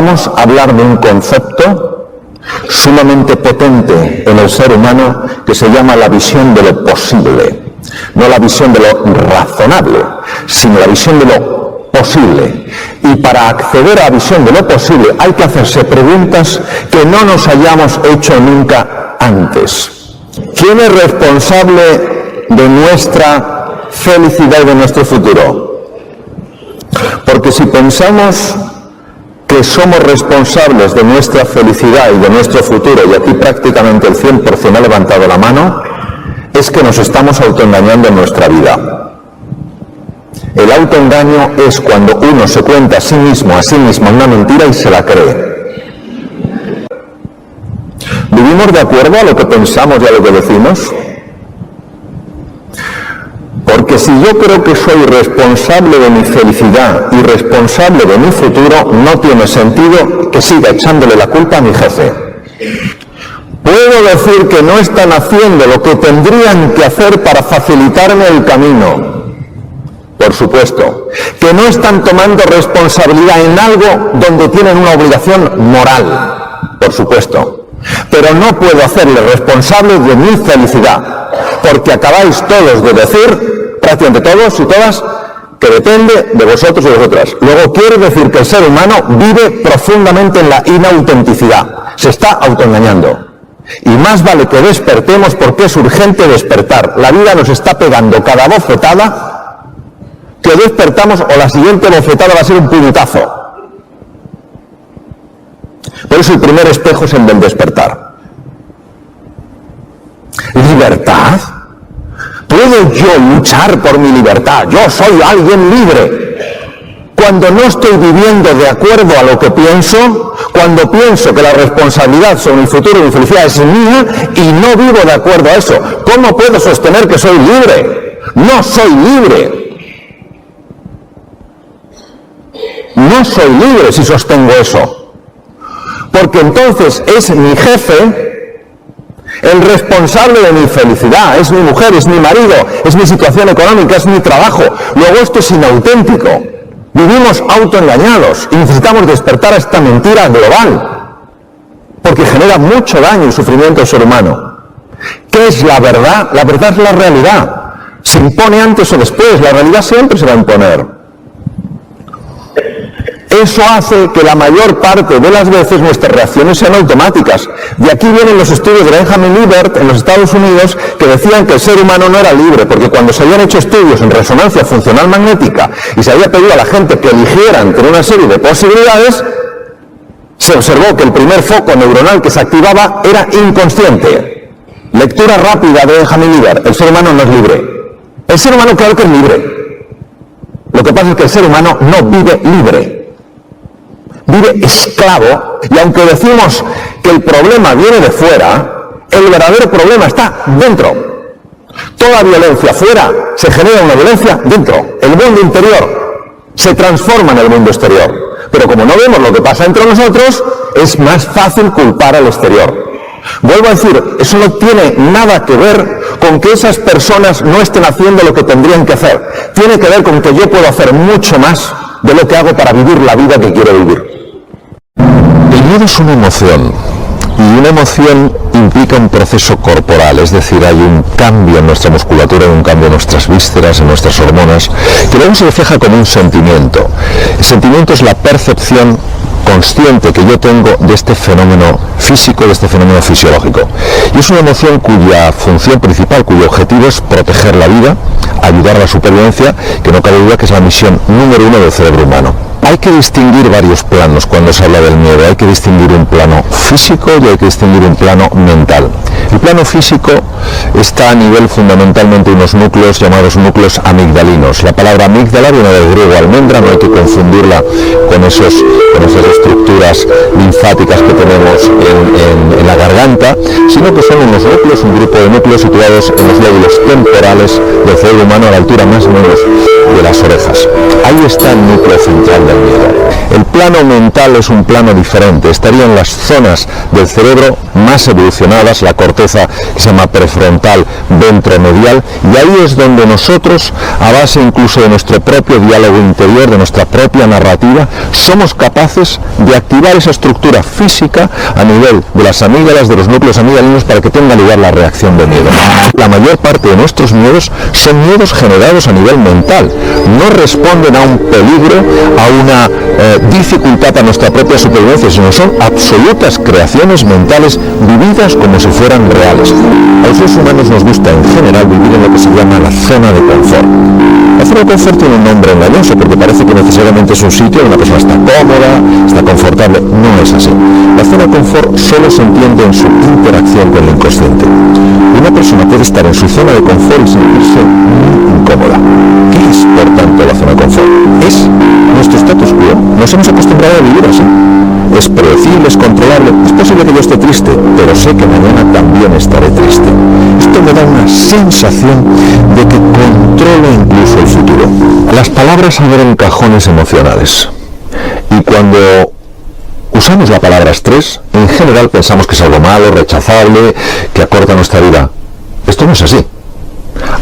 vamos a hablar de un concepto sumamente potente en el ser humano que se llama la visión de lo posible. No la visión de lo razonable, sino la visión de lo posible. Y para acceder a la visión de lo posible hay que hacerse preguntas que no nos hayamos hecho nunca antes. ¿Quién es responsable de nuestra felicidad y de nuestro futuro? Porque si pensamos que somos responsables de nuestra felicidad y de nuestro futuro, y aquí prácticamente el 100% ha levantado la mano, es que nos estamos autoengañando en nuestra vida. El autoengaño es cuando uno se cuenta a sí mismo una mentira y se la cree. ¿Vivimos de acuerdo a lo que pensamos y a lo que decimos? Porque si yo creo que soy responsable de mi felicidad y responsable de mi futuro, no tiene sentido que siga echándole la culpa a mi jefe. Puedo decir que no están haciendo lo que tendrían que hacer para facilitarme el camino. Por supuesto. Que no están tomando responsabilidad en algo donde tienen una obligación moral. Por supuesto. Pero no puedo hacerle responsable de mi felicidad. Porque acabáis todos de decir, prácticamente todos y todas, que depende de vosotros y de vosotras. Luego quiere decir que el ser humano vive profundamente en la inautenticidad. Se está autoengañando. Y más vale que despertemos porque es urgente despertar. La vida nos está pegando cada bofetada que despertamos o la siguiente bofetada va a ser un puñetazo. Por eso el primer espejo es el del despertar. ¿Libertad? ¿Puedo yo luchar por mi libertad? Yo soy alguien libre. Cuando no estoy viviendo de acuerdo a lo que pienso, cuando pienso que la responsabilidad sobre mi futuro y mi felicidad es mía y no vivo de acuerdo a eso, ¿cómo puedo sostener que soy libre? No soy libre. No soy libre si sostengo eso. Porque entonces es mi jefe el responsable de mi felicidad, es mi mujer, es mi marido, es mi situación económica, es mi trabajo. Luego esto es inauténtico. Vivimos autoengañados y necesitamos despertar a esta mentira global, porque genera mucho daño y sufrimiento al ser humano. ¿Qué es la verdad? La verdad es la realidad. Se impone antes o después, la realidad siempre se va a imponer. Eso hace que la mayor parte de las veces nuestras reacciones sean automáticas. De aquí vienen los estudios de Benjamin Libet en los Estados Unidos que decían que el ser humano no era libre, porque cuando se habían hecho estudios en resonancia funcional magnética y se había pedido a la gente que eligiera entre una serie de posibilidades, se observó que el primer foco neuronal que se activaba era inconsciente. Lectura rápida de Benjamin Libet: el ser humano no es libre. El ser humano claro que es libre. Lo que pasa es que el ser humano no vive libre. Vive esclavo, y aunque decimos que el problema viene de fuera, el verdadero problema está dentro. Toda violencia fuera se genera una violencia dentro. El mundo interior se transforma en el mundo exterior. Pero como no vemos lo que pasa entre nosotros, es más fácil culpar al exterior. Vuelvo a decir, eso no tiene nada que ver con que esas personas no estén haciendo lo que tendrían que hacer. Tiene que ver con que yo puedo hacer mucho más de lo que hago para vivir la vida que quiero vivir. El miedo es una emoción, y una emoción implica un proceso corporal, es decir, hay un cambio en nuestra musculatura, un cambio en nuestras vísceras, en nuestras hormonas, que luego se refleja como un sentimiento. El sentimiento es la percepción consciente que yo tengo de este fenómeno físico, de este fenómeno fisiológico. Y es una emoción cuya función principal, cuyo objetivo es proteger la vida, ayudar a la supervivencia, que no cabe duda que es la misión número 1 del cerebro humano. Hay que distinguir varios planos cuando se habla del miedo. Hay que distinguir un plano físico y hay que distinguir un plano mental. El plano físico está a nivel fundamentalmente de unos núcleos llamados núcleos amigdalinos. La palabra amígdala viene del griego almendra, no hay que confundirla con esas estructuras linfáticas que tenemos en la garganta, sino que son unos núcleos, un grupo de núcleos situados en los lóbulos temporales del cerebro humano a la altura más o menos de las orejas. Ahí está el núcleo central del miedo. El plano mental es un plano diferente, estarían las zonas del cerebro más evolucionadas, la corteza corteza que se llama prefrontal ventromedial, y ahí es donde nosotros, a base incluso de nuestro propio diálogo interior, de nuestra propia narrativa, somos capaces de activar esa estructura física a nivel de las amígdalas, de los núcleos amigdalinos, para que tenga lugar la reacción de miedo. La mayor parte de nuestros miedos son miedos generados a nivel mental, no responden a un peligro, a una dificultad para nuestra propia supervivencia, sino son absolutas creaciones mentales vividas como si fueran reales. A los seres humanos nos gusta en general vivir en lo que se llama la zona de confort. La zona de confort tiene un nombre engañoso porque parece que necesariamente es un sitio donde una persona está cómoda, está confortable. No es así. La zona de confort solo se entiende en su interacción con el inconsciente. Una persona puede estar en su zona de confort y sentirse muy incómoda. ¿Qué es, por tanto, la zona de confort? Es nuestro status quo. Nos hemos acostumbrado a vivir así. Es predecible, es controlable. Es posible que yo esté triste, pero sé que mañana también estaré triste. Esto me da una sensación de que controlo incluso el futuro. Las palabras abren cajones emocionales. Y cuando usamos la palabra estrés, en general pensamos que es algo malo, rechazable, que acorta nuestra vida. Esto no es así.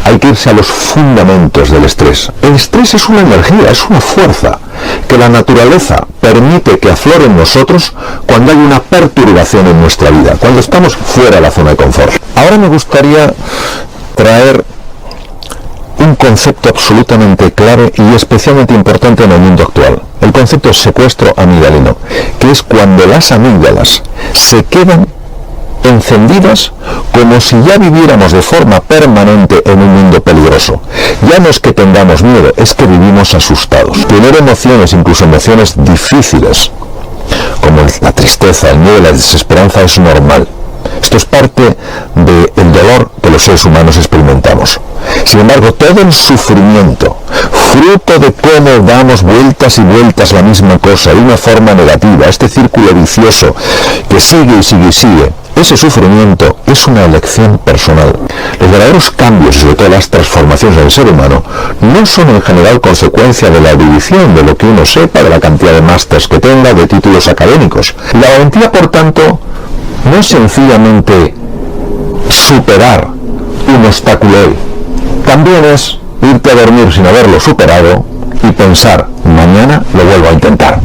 Hay que irse a los fundamentos del estrés. El estrés es una energía, es una fuerza que la naturaleza permite que aflore en nosotros cuando hay una perturbación en nuestra vida, cuando estamos fuera de la zona de confort. Ahora me gustaría traer un concepto absolutamente clave y especialmente importante en el mundo actual. El concepto de secuestro amigdalino, que es cuando las amígdalas se quedan encendidas como si ya viviéramos de forma permanente en un mundo peligroso. Ya no es que tengamos miedo, es que vivimos asustados. Tener emociones, incluso emociones difíciles, como la tristeza, el miedo y la desesperanza, es normal. Esto es parte del dolor que los seres humanos experimentamos. Sin embargo, todo el sufrimiento, fruto de cómo damos vueltas y vueltas la misma cosa de una forma negativa, este círculo vicioso que sigue y sigue y sigue, ese sufrimiento es una elección personal. Los verdaderos cambios y sobre todo las transformaciones del ser humano no son en general consecuencia de la erudición, de lo que uno sepa, de la cantidad de másters que tenga, de títulos académicos. La valentía, por tanto, no es sencillamente superar un obstáculo hoy. También es irte a dormir sin haberlo superado y pensar, mañana lo vuelvo a intentar.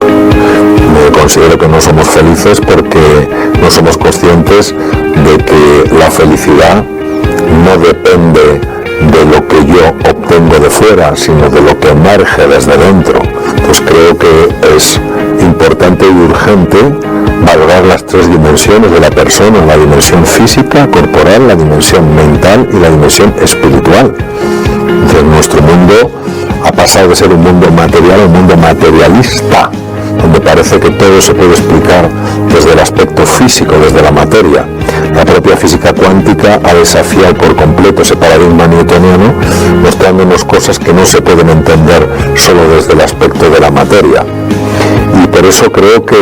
Me considero que no somos felices porque no somos conscientes de que la felicidad no depende de lo que yo obtengo de fuera, sino de lo que emerge desde dentro. Pues creo que es importante y urgente valorar las tres dimensiones de la persona: la dimensión física, corporal, la dimensión mental y la dimensión espiritual. Entonces, nuestro mundo ha pasado de ser un mundo material a un mundo materialista, donde parece que todo se puede explicar desde el aspecto físico, desde la materia. La propia física cuántica ha desafiado por completo ese paradigma newtoniano, mostrándonos cosas que no se pueden entender solo desde el aspecto de la materia. Y por eso creo que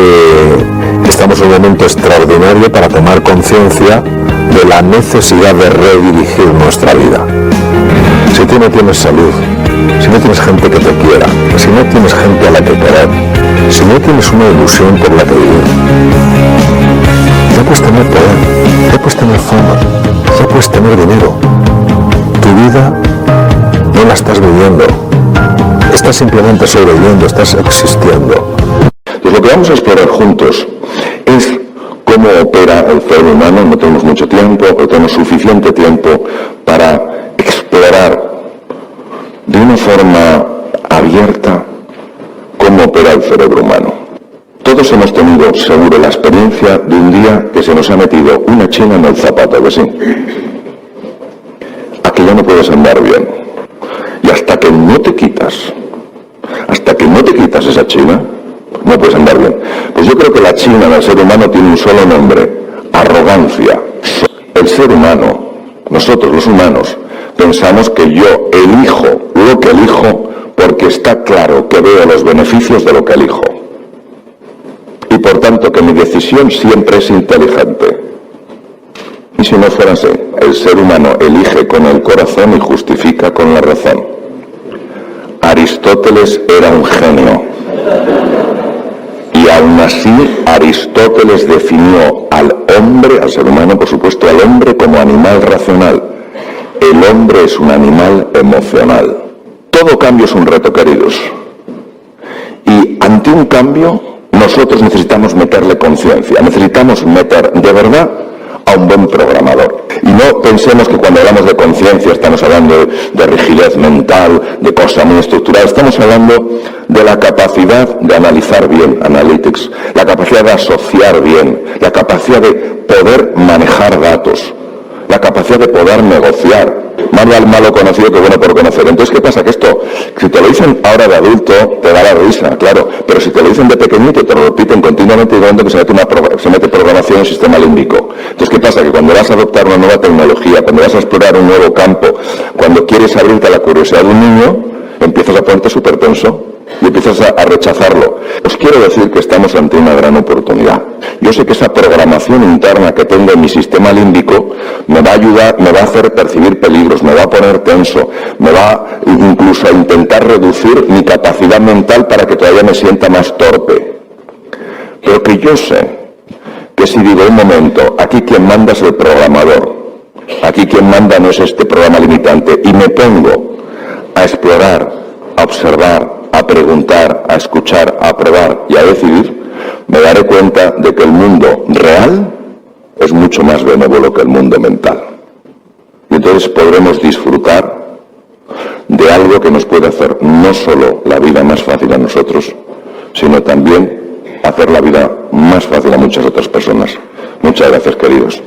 estamos en un momento extraordinario para tomar conciencia de la necesidad de redirigir nuestra vida. Si tú no tienes salud, si no tienes gente que te quiera, si no tienes gente a la que querer, si no tienes una ilusión por la que vivir, ya puedes tener poder, ya puedes tener fama, ya puedes tener dinero. Tu vida no la estás viviendo, estás simplemente sobreviviendo, estás existiendo. Pues lo que vamos a explorar juntos es cómo opera el cerebro humano. No tenemos mucho tiempo, pero tenemos suficiente tiempo para explorar de una forma abierta cómo opera el cerebro humano. Todos hemos tenido, seguro, la experiencia de un día que se nos ha metido una china en el zapato, que sí. A que ya no puedes andar bien. Y hasta que no te quitas esa china, no puedes andar bien. Pues yo creo que la china del ser humano tiene un solo nombre: arrogancia. El ser humano, nosotros los humanos, pensamos que yo elijo lo que elijo porque está claro que veo los beneficios de lo que elijo. Y por tanto que mi decisión siempre es inteligente. Y si no fuera así, el ser humano elige con el corazón y justifica con la razón. Aristóteles era un genio. Y Aún así, Aristóteles definió al hombre, al ser humano, por supuesto, al hombre como animal racional. El hombre es un animal emocional. Todo cambio es un reto, queridos. Y ante un cambio, nosotros necesitamos meterle conciencia, necesitamos meter de verdad a un buen programador. Y no pensemos que cuando hablamos de conciencia estamos hablando de rigidez mental, de cosas muy estructurales. Estamos hablando de la capacidad de analizar bien, analytics, la capacidad de asociar bien, la capacidad de poder manejar datos, la capacidad de poder negociar. Más vale malo conocido que bueno por conocer. Entonces, ¿qué pasa? Que esto, si te lo dicen ahora de adulto, te da la risa, claro, pero si te lo dicen de pequeñito, te lo repiten continuamente y de momento que se mete programación en el sistema límbico. Entonces, ¿qué pasa? Que cuando vas a adoptar una nueva tecnología, cuando vas a explorar un nuevo campo, cuando quieres abrirte a la curiosidad de un niño, empiezas a ponerte súper tenso y empiezas a rechazarlo. Os quiero decir que estamos ante una gran oportunidad. Yo sé que esa programación interna que tengo en mi sistema límbico me va a ayudar, me va a hacer percibir peligros, me va a poner tenso, me va incluso a intentar reducir mi capacidad mental para que todavía me sienta más torpe. Pero que yo sé que si digo un momento, aquí quien manda es el programador, aquí quien manda no es este programa limitante, y me pongo a explorar, a observar, a preguntar, a escuchar, a probar y a decidir, me daré cuenta de que el mundo real es mucho más benévolo que el mundo mental. Y entonces podremos disfrutar de algo que nos puede hacer no solo la vida más fácil a nosotros, sino también hacer la vida más fácil a muchas otras personas. Muchas gracias, queridos.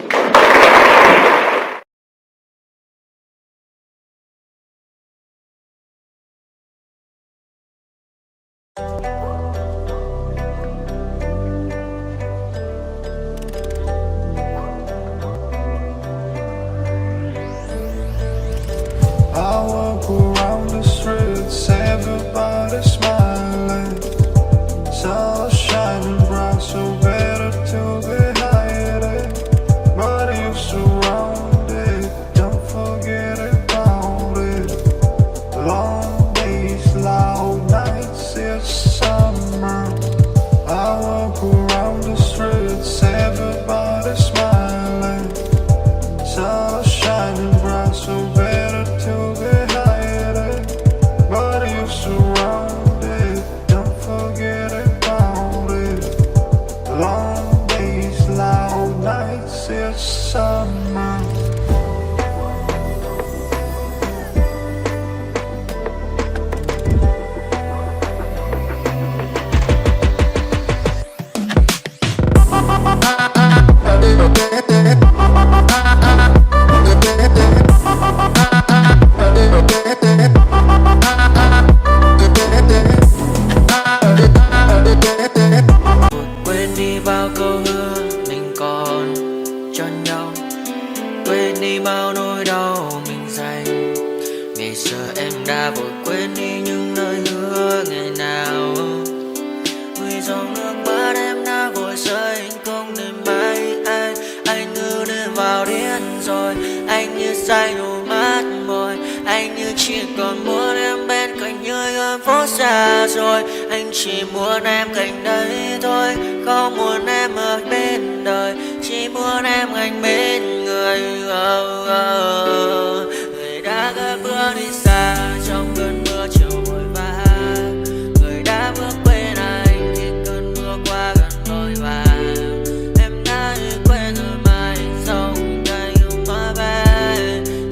Chỉ muốn em cạnh đấy thôi, không muốn em ở bên đời, chỉ muốn em anh bên người. Người đã gỡ bước đi xa trong cơn mưa chiều vội vã, người đã bước quên anh khi cơn mưa qua gần vội vã. Em đã quên rồi mai sau đây không mơ về,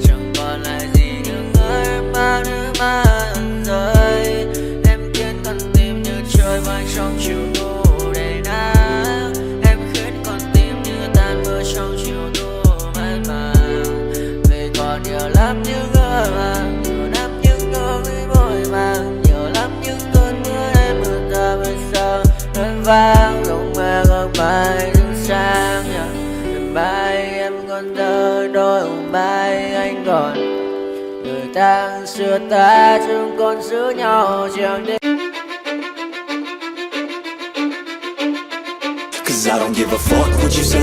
chẳng còn lại gì nhưng người em bao nước mắt rơi. Em khiến con tim như trôi vai trong chiều thu đầy nắng, em khiến con tim như tan mưa trong chiều thu mát màng. Vì còn nhiều lắm những ngỡ màng, nhiều lắm những nỗi vội vàng, nhiều lắm những cơn mưa em mưa ta bây giờ vẫn vang không mẹ không mai đứng sang. Đêm mai em còn thơ đôi hôm mai anh còn người ta xưa ta chúng còn giữ nhau chẳng đêm. Cause I don't give a fuck what you say.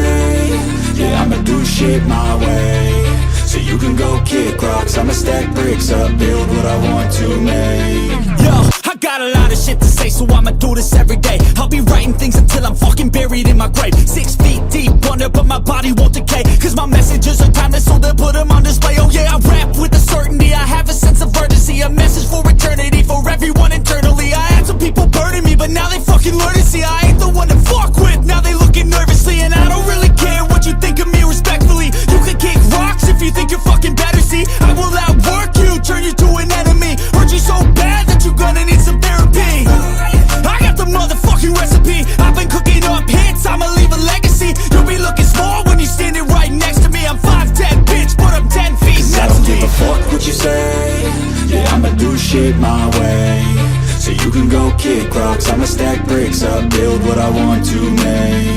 Yeah, I'ma do shit my way. So you can go kick rocks, I'ma stack bricks up, build what I want to make. Yo, I got a lot of shit to say, so I'ma do this every day. I'll be writing things until I'm fucking buried in my grave. 6 feet deep under, but my body won't decay, cause my messages are timeless, so they'll put them on display. Oh yeah, I rap with a certainty, I have a sense of urgency, a message for eternity, for everyone internally. I had some people burning me, but now they fucking learn to see I ain't the one to fuck with. Now they looking nervously, and I don't really care what you think of me, respectfully. You can kick rocks if you think you're fucking better, see I will outwork you, turn you to an enemy. Hurt you so bad that you're gonna need some therapy. I got the motherfucking recipe, I've been cooking up hits, I'ma leave a legacy. You'll be looking small when you're standing right next to me. I'm 5'10", bitch, but I'm 10 feet next to me. I don't give a fuck what you say, yeah, I'ma do shit my way. So you can go kick rocks, I'ma stack bricks up, build what I want to make.